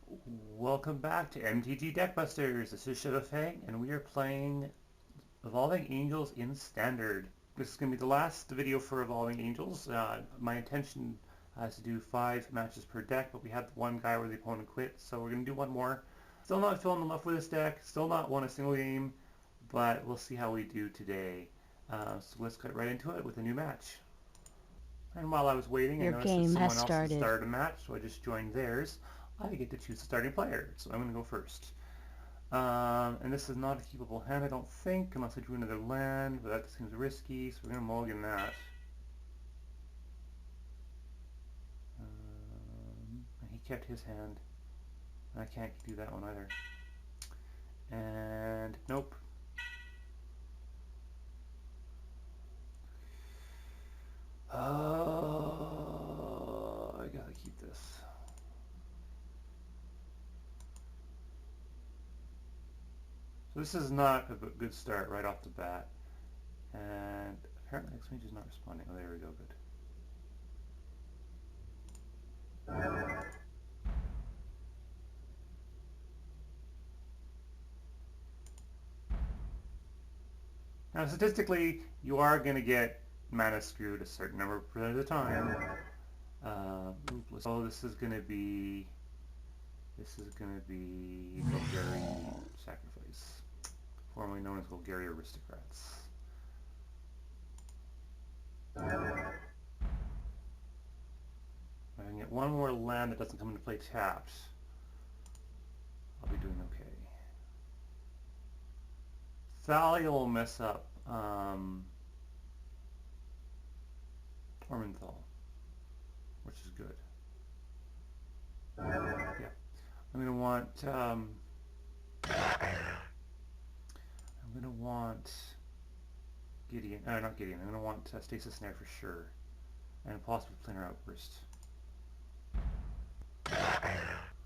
Welcome back to MTG Deckbusters. This is Shadowfang, and we are playing Evolving Angels in Standard. This is going to be the last video for Evolving Angels. My intention is to do 5 matches per deck, but we had one guy where the opponent quit, so we're going to do one more. Still not feeling in love with this deck, still not won a single game, but we'll see how we do today. So let's get right into it with a new match. And while I was waiting, I noticed that someone else had started a match, so I just joined theirs. I get to choose the starting player, so I'm going to go first. And this is not a keepable hand, I don't think, unless I drew another land, but that seems risky, so we're going to mulligan that. And he kept his hand. And I can't do that one either. And nope. Oh, I gotta keep this. So this is not a good start right off the bat. And apparently X-Mage is not responding. Oh, there we go, good. Now statistically, you are going to get mana screwed a certain number of percent of the time. So this is going to be Golgari Sacrifice, formerly known as Golgari Aristocrats. If I can get one more land that doesn't come into play tapped, I'll be doing okay. Thalia will mess up Tormenthal, which is good. Yeah. I'm going to want Gideon, not Gideon, I'm going to want Stasis Snare for sure, and possibly Planar Outburst.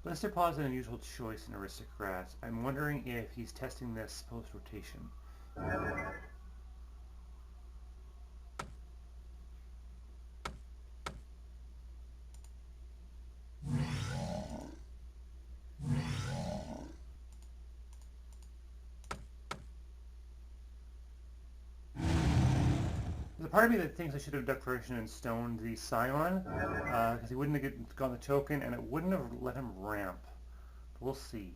Blister Paw is an unusual choice in Aristocrats. I'm wondering if he's testing this post-rotation. There's a part of me that thinks I should have Declaration and stoned the Scion, because he wouldn't have gotten the token, and it wouldn't have let him ramp. But we'll see.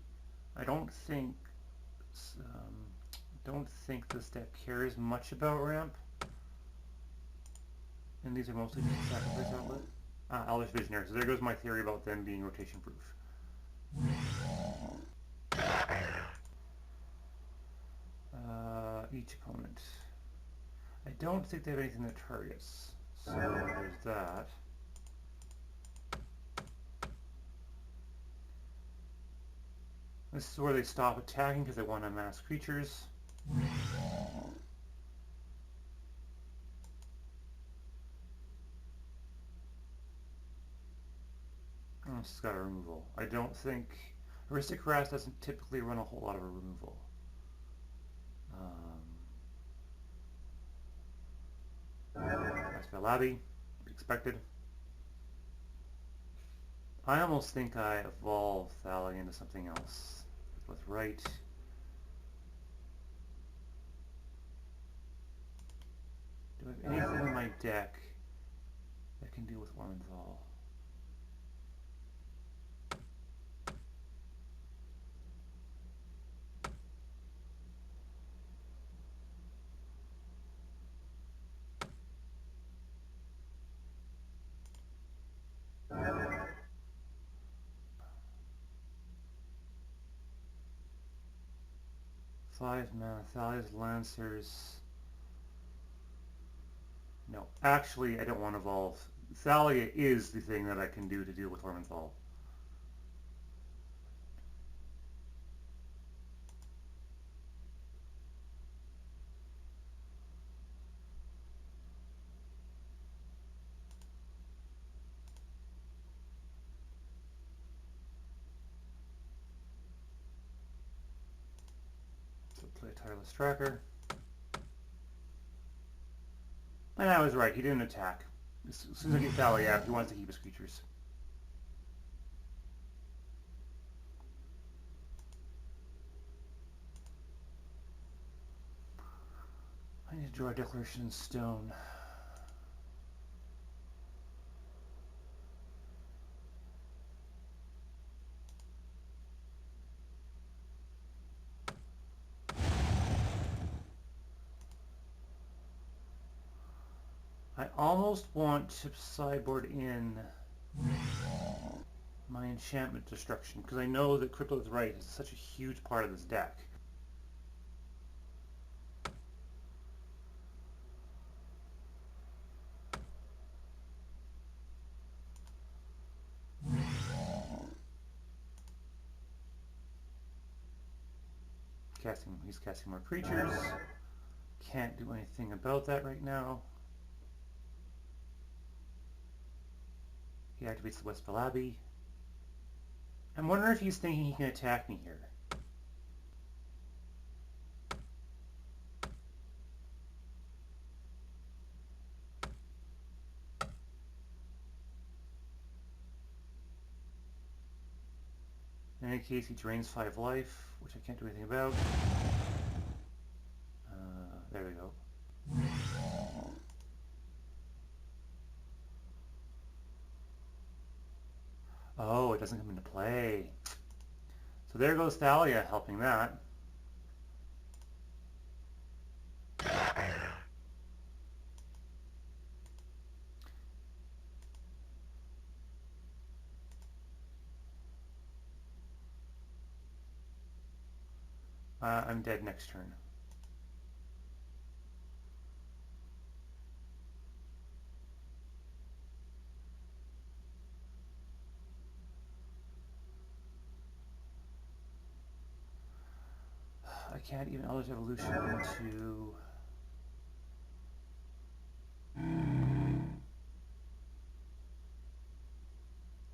I don't think this deck cares much about ramp. And these are mostly just sacrifice outlet. Eldritch Visionary. So there goes my theory about them being rotation proof. Each opponent. I don't think they have anything that targets. So there's that. This is where they stop attacking because they want to amass creatures. Oh, this has got a removal. I don't think... Aristocrats doesn't typically run a whole lot of a removal. That's Valabi, expected. I almost think I evolve Thalia into something else. With right. Do I have anything in my deck that can deal with Ormenthal? Five mana, Thalia's Lancers. No, actually I don't want to evolve. Thalia is the thing that I can do to deal with Ormenthal. Play Tireless Tracker. And I was right, he didn't attack. As soon as I get Thalia out, he wants to keep his creatures. need to draw a declaration in stone. I almost want to sideboard in my enchantment destruction, because I know that Crypto's Right is such a huge part of this deck. He's casting more creatures. Can't do anything about that right now. He activates the Westfall Abbey. I'm wondering if he's thinking he can attack me here. In any case, he drains 5 life, which I can't do anything about. There we go. Oh, it doesn't come into play. So there goes Thalia helping that. I'm dead next turn. I can't even Eldritch Evolution into...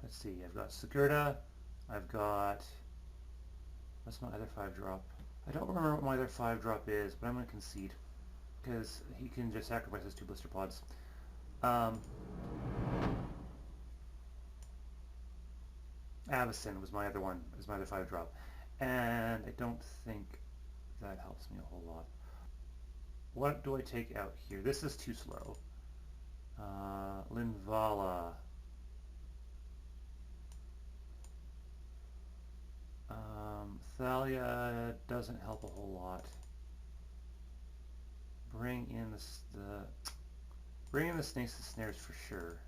Let's see, I've got Sigurda, I've got... What's my other 5-drop? I don't remember what my other 5-drop is, but I'm going to concede, because he can just sacrifice his 2 blister pods. Avacyn was my other one, is my other 5-drop. And I don't think that helps me a whole lot. What do I take out here? This is too slow. Linvala. Thalia doesn't help a whole lot. Bring in the snakes and snares for sure.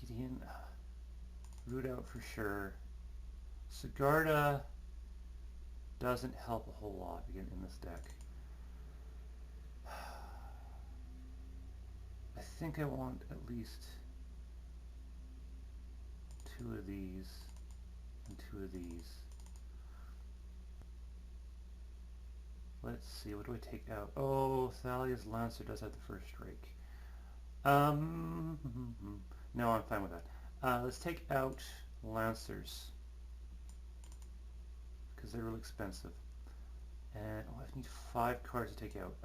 Gideon, root out for sure. Sigarda doesn't help a whole lot again in this deck. I think I want at least 2 of these and 2 of these. Let's see, what do I take out? Oh, Thalia's Lancer does have the first strike. No, I'm fine with that. Let's take out Lancers, because they're really expensive. And I need 5 cards to take out.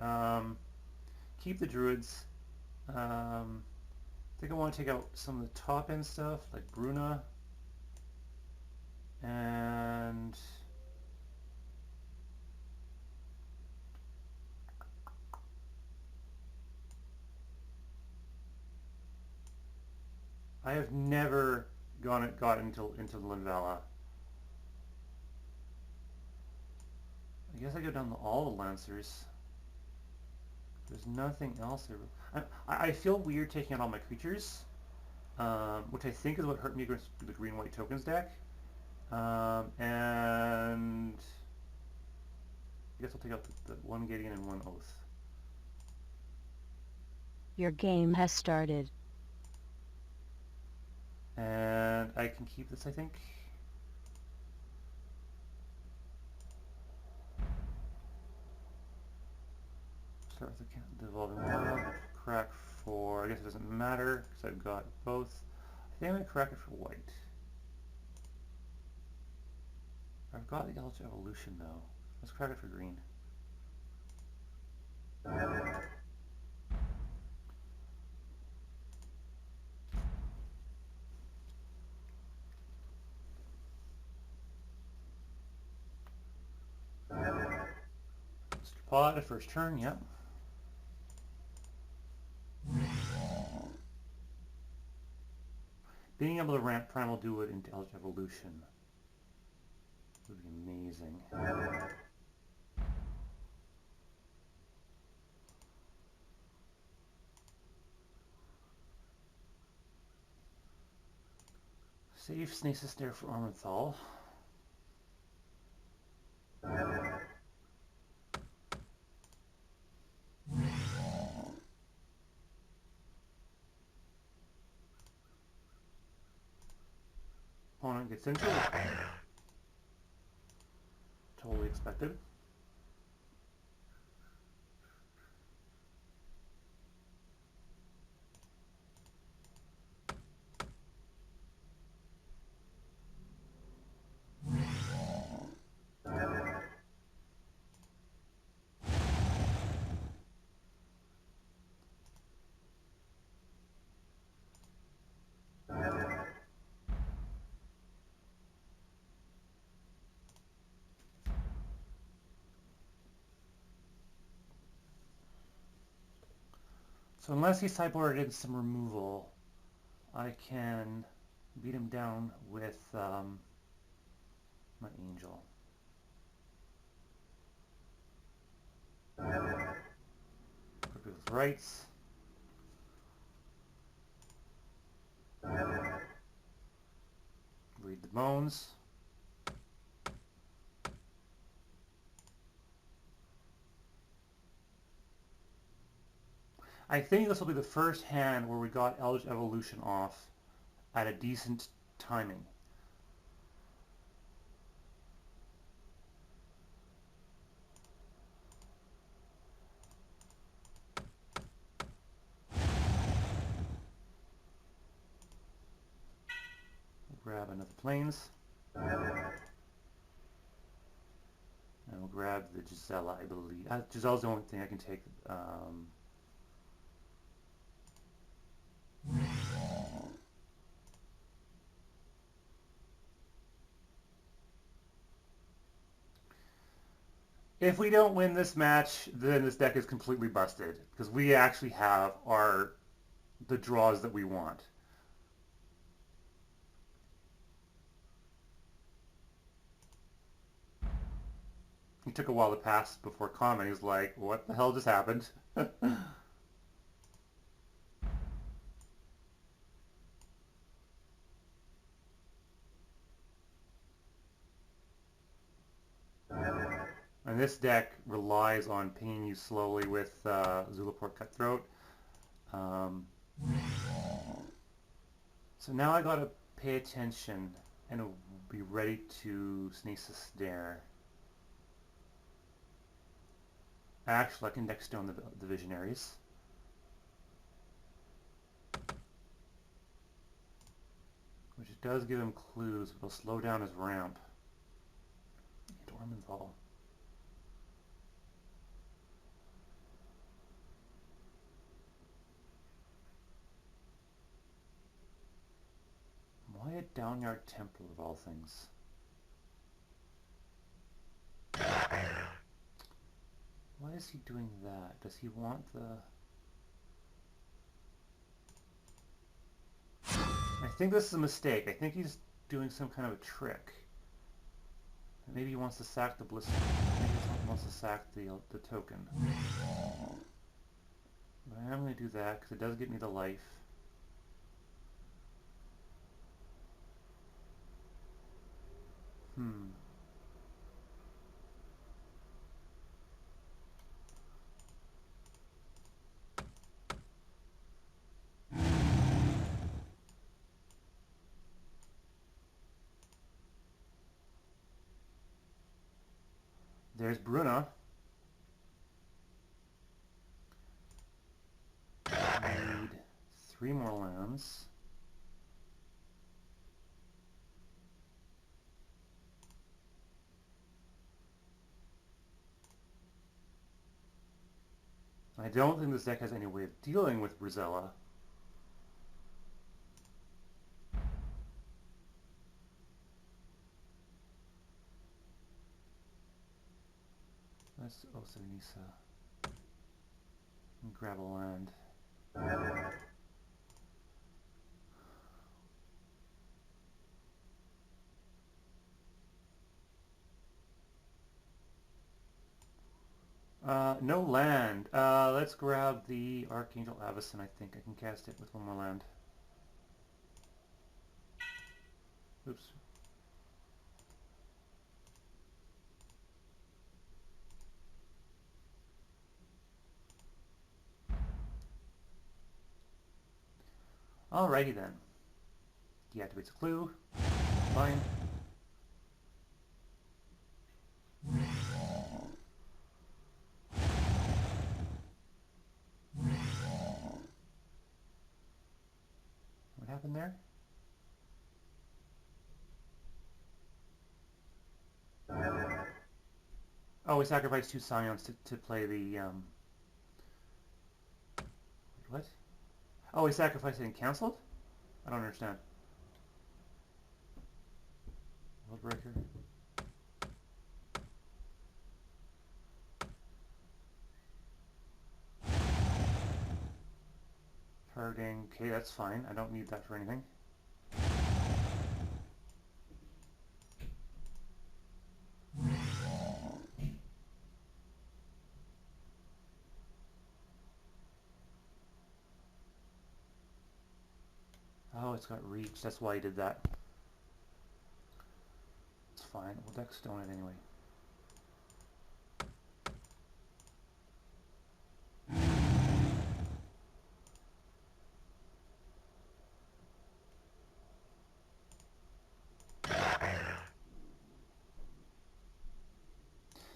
Keep the Druids. I think I want to take out some of the top end stuff, like Bruna. And I have never got into Linvala. I guess I go down to all the Lancers. There's nothing else. I feel weird taking out all my creatures, which I think is what hurt me against the green-white tokens deck. And I guess I'll take out the 1 Gideon and 1 Oath. Your game has started. And I can keep this, I think. Start with the Evolving Wild. Crack for... I guess it doesn't matter, because I've got both. I think I'm going to crack it for white. I've got the Eldritch Evolution, though. Let's crack it for green. pot at first turn, yep. Being able to ramp Primal Duet into Eldritch Evolution would be amazing. Save Snasis there for Ormenthal. Opponent gets into it. Totally expected. So unless he sideboarded in some removal, I can beat him down with my Angel. Equip with rights. Read the bones. I think this will be the first hand where we got Eldritch Evolution off at a decent timing. Grab another Plains. And we'll grab the Gisela, I believe. Gisela's the only thing I can take. If we don't win this match, then this deck is completely busted, because we actually have the draws that we want. He took a while to pass before comment. He was like, what the hell just happened? And this deck relies on pinging you slowly with Zulaport Cutthroat. So now I gotta pay attention and be ready to Snasis Dare. Actually, I can deck stone the Visionaries. Which does give him clues, but it'll slow down his ramp. Ormenthal. Why a Downyard Temple of all things? Why is he doing that? Does he want the... I think this is a mistake. I think he's doing some kind of a trick. Maybe he wants to sack the Blister. Maybe he wants to sack the token. But I am going to do that because it does get me the life. There's Bruna. I need 3 more lands. I don't think this deck has any way of dealing with Brizella. Let's also need to grab a land. No land. Let's grab the Archangel Avacyn. I think I can cast it with one more land. Oops. Alrighty then. Deactivates a clue. Fine. What happened there? Oh, we sacrificed 2 Scions to play the, What? Oh, we sacrificed it and cancelled? I don't understand. Worldbreaker. Targeting. Okay, that's fine. I don't need that for anything. Oh, it's got reach. That's why I did that. It's fine. We'll deck stone it anyway.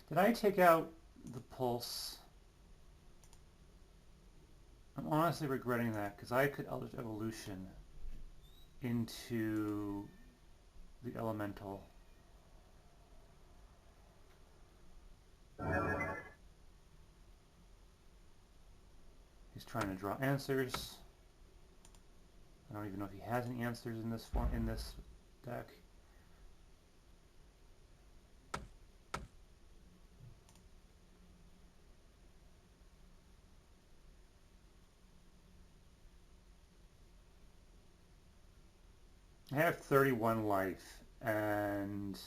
Did I take out the pulse? I'm honestly regretting that because I could Eldritch Evolution into the elemental. He's trying to draw answers. I don't even know if he has any answers in this form in this deck. I have 31 life, and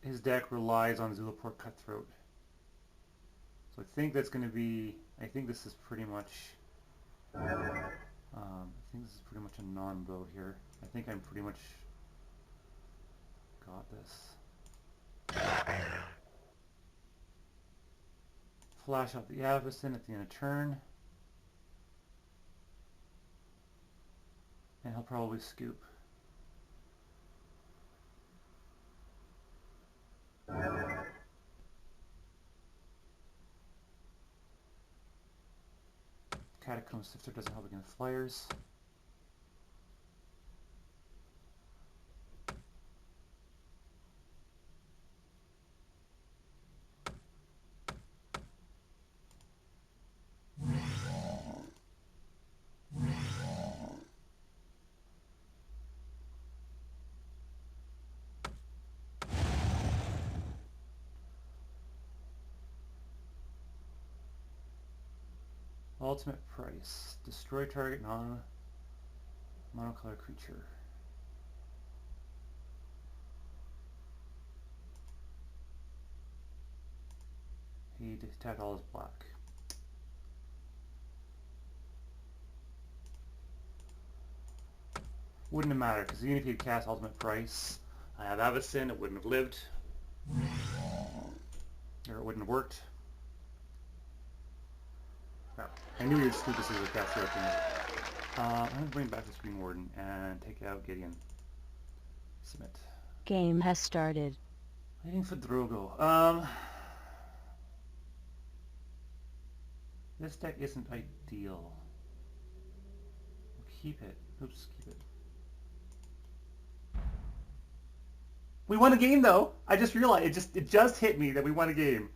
his deck relies on Zulaport Cutthroat. So I think that's going to be, I think this is pretty much, a non-bow here. I think I'm pretty much got this. Flash out the Avacyn at the end of turn. And he'll probably scoop. Catacomb Sifter doesn't help against flyers. Ultimate price. Destroy target monocolor creature. He attacked all his black. Wouldn't have mattered, because even if he'd cast Ultimate Price, I have Avacyn, it wouldn't have lived. Or it wouldn't have worked. No, I knew he would scoop this as a cast right there. I'm going to bring back the Screen Warden and take out Gideon. Submit. Game has started. Waiting for Drogo. This deck isn't ideal. We'll keep it. Oops, keep it. We won a game though! I just realized, it just hit me that we won a game.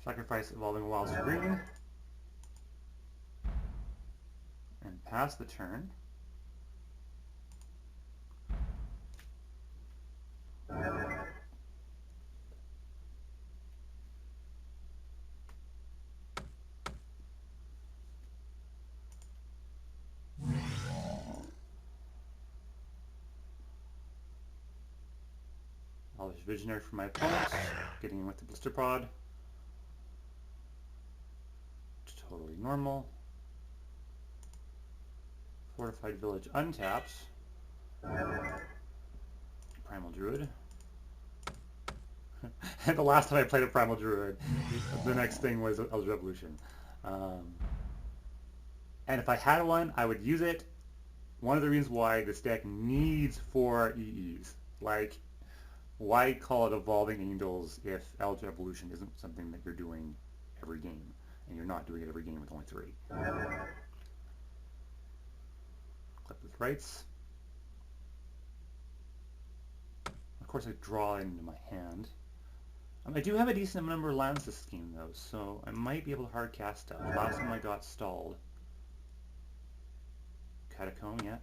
Sacrifice Evolving Wilds to green. And pass the turn. Elvish Visionary for my opponent, getting in with the Blister Pod. Totally normal. Fortified Village untapped. Primal Druid. And the last time I played a Primal Druid, the next thing was Eldritch Evolution. And if I had one, I would use it. One of the reasons why this deck needs 4 EEs. Like, why call it Evolving Angels if Eldritch Evolution isn't something that you're doing every game, and you're not doing it every game with only 3? Clip with rights. Of course, I draw into my hand. I do have a decent number of lands this game, though, so I might be able to hard cast stuff. Last time I got stalled. Catacomb, yeah.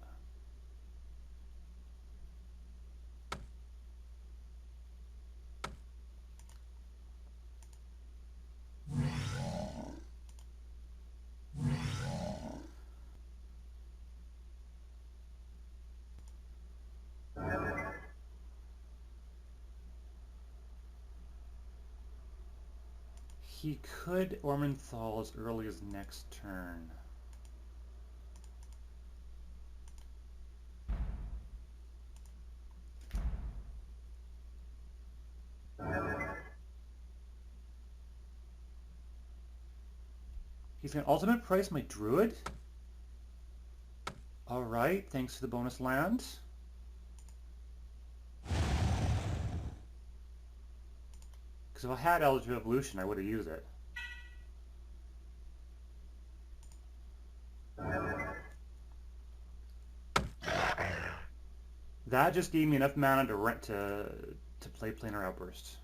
He could Ormenthal as early as next turn. He's going to ultimate price my Druid. Alright, thanks for the bonus land. Because if I had Eldritch Evolution, I would have used it. That just gave me enough mana to play Planar Outburst.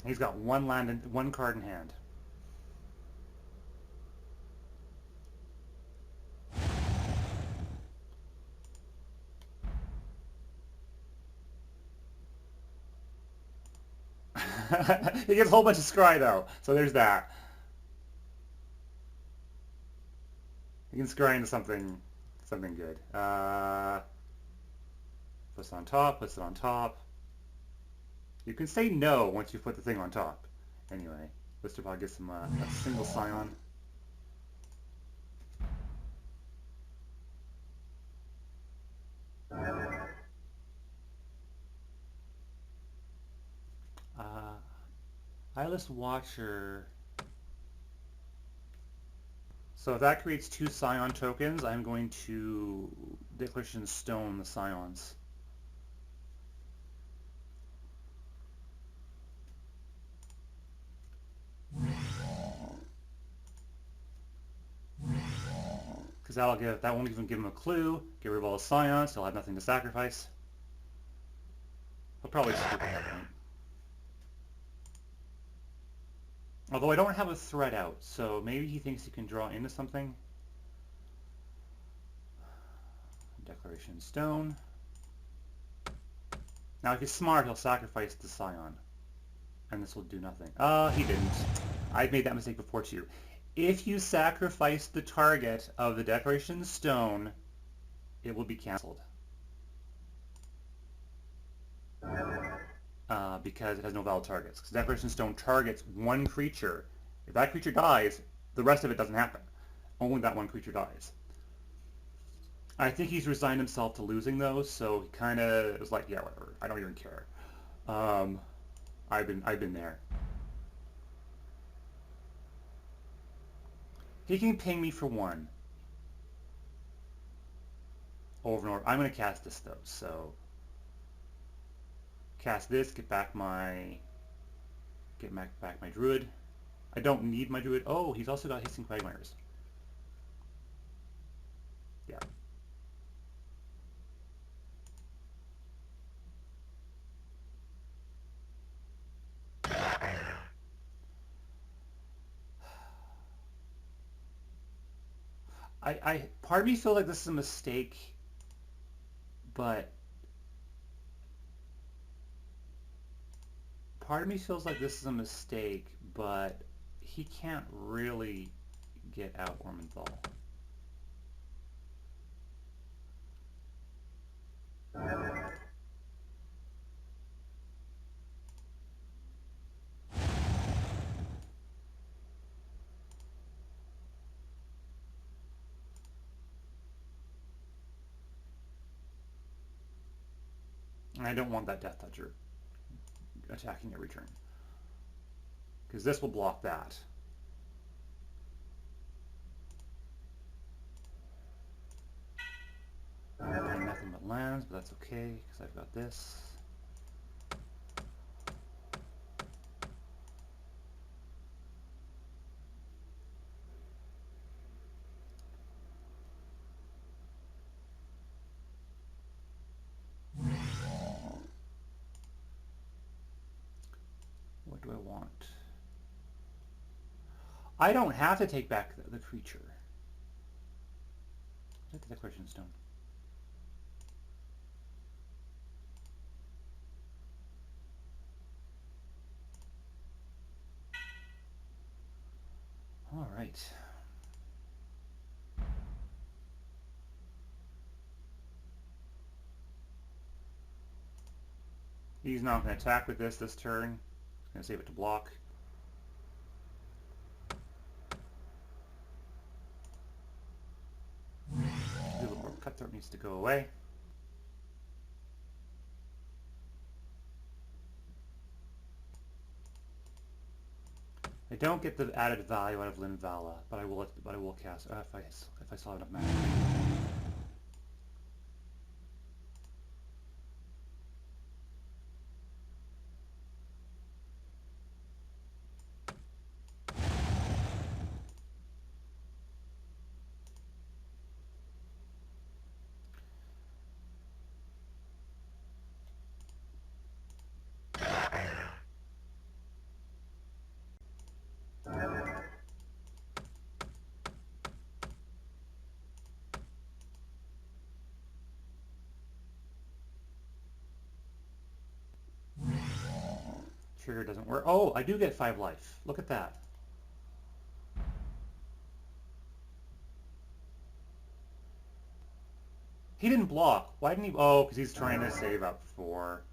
He's got one land and one card in hand. He gets a whole bunch of scry though, so there's that. You can scry into something good. Puts it on top, puts it on top. You can say no once you put the thing on top. Anyway, Blister Pod gets him a single Scion. Eyeless Watcher. So if that creates 2 Scion tokens, I'm going to Declaration Stone the Scions. Because that won't even give him a clue. Get rid of all the Scions, he'll have nothing to sacrifice. He'll probably just do that point. Although I don't have a threat out, so maybe he thinks he can draw into something. Declaration Stone. Now if he's smart, he'll sacrifice the Scion. And this will do nothing. He didn't. I've made that mistake before too. If you sacrifice the target of the Declaration Stone, it will be cancelled. Because it has no valid targets. Because Declaration Stone targets one creature. If that creature dies, the rest of it doesn't happen. Only that one creature dies. I think he's resigned himself to losing those, so he kind of was like, yeah, whatever. I don't even care. I've been there. He can ping me for 1. Over and over. I'm going to cast this though, so cast this, get back my druid. I don't need my druid. Oh, he's also got hissing quagmires. Yeah. Part of me feels like this is a mistake, but he can't really get out Ormenthal. And I don't want that Death Toucher attacking every turn, because this will block that. I'm playing nothing but lands, but that's okay, because I've got this. What do I want? I don't have to take back the creature. Is that the Declaration Stone? All right. He's not going to attack with this turn. He's going to save it to block. Cutthroat needs to go away. I don't get the added value out of Linvala, but I will cast if I saw enough mana. Trigger doesn't work. Oh, I do get 5 life. Look at that. He didn't block. Why didn't he? Oh, because he's trying to save up for...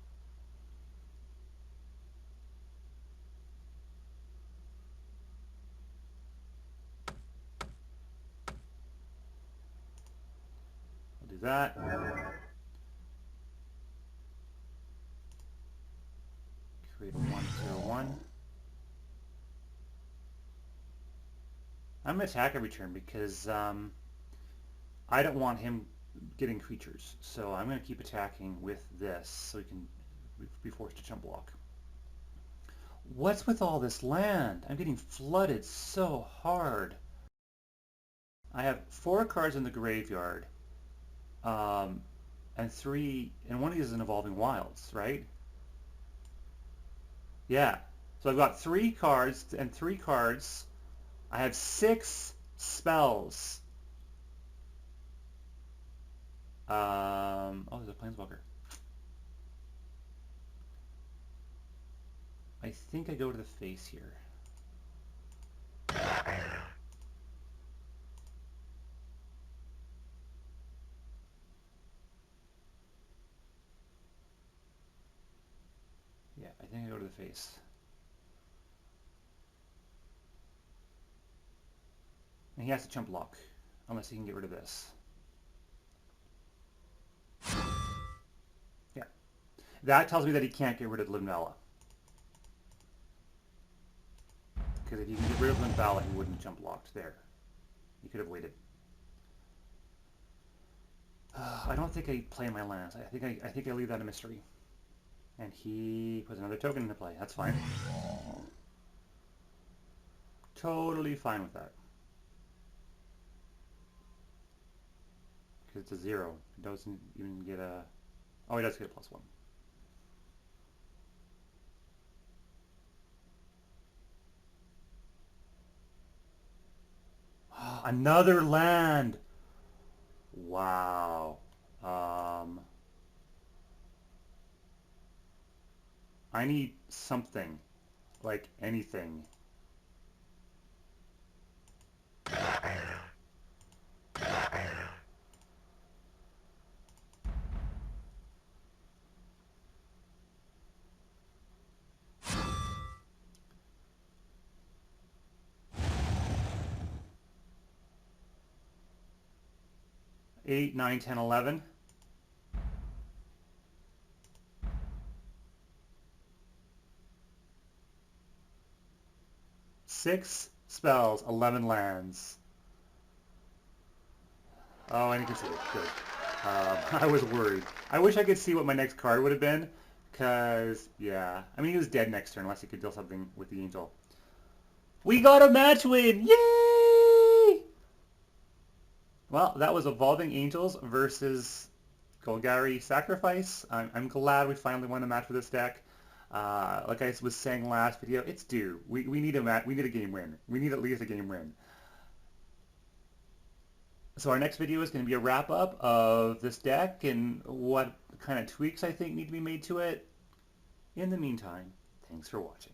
I'll do that. Create a 1/0/1. I'm going to attack every turn because I don't want him getting creatures. So I'm going to keep attacking with this so he can be forced to chump block. What's with all this land? I'm getting flooded so hard. I have 4 cards in the graveyard, and one of these is an Evolving Wilds, right? Yeah. So I've got 3 cards and 3 cards. I have 6 spells. Oh, there's a Planeswalker. I think I go to the face here. Yeah, I think I go to the face. And he has to chump block, unless he can get rid of this. Yeah. That tells me that he can't get rid of Linvala. Because if he can get rid of Linvala, he wouldn't jump blocked there. He could have waited. I don't think I play my lands. I think I leave that a mystery. And he puts another token into play. That's fine. Totally fine with that. Because it's a 0. It doesn't even get a... Oh, he does get a +1. Another land! Wow. I need something. Like anything. Eight, 9, 10, 11. Six spells, 11 lands. Oh, and you can see it. Good. I was worried. I wish I could see what my next card would have been, because, yeah. I mean, he was dead next turn unless he could deal something with the angel. We got a match win! Yay! Well, that was Evolving Angels versus Golgari Sacrifice. I'm glad we finally won a match for this deck. Like I was saying last video, it's due. We need a match. We need a game win. We need at least a game win. So our next video is going to be a wrap-up of this deck and what kind of tweaks I think need to be made to it. In the meantime, thanks for watching.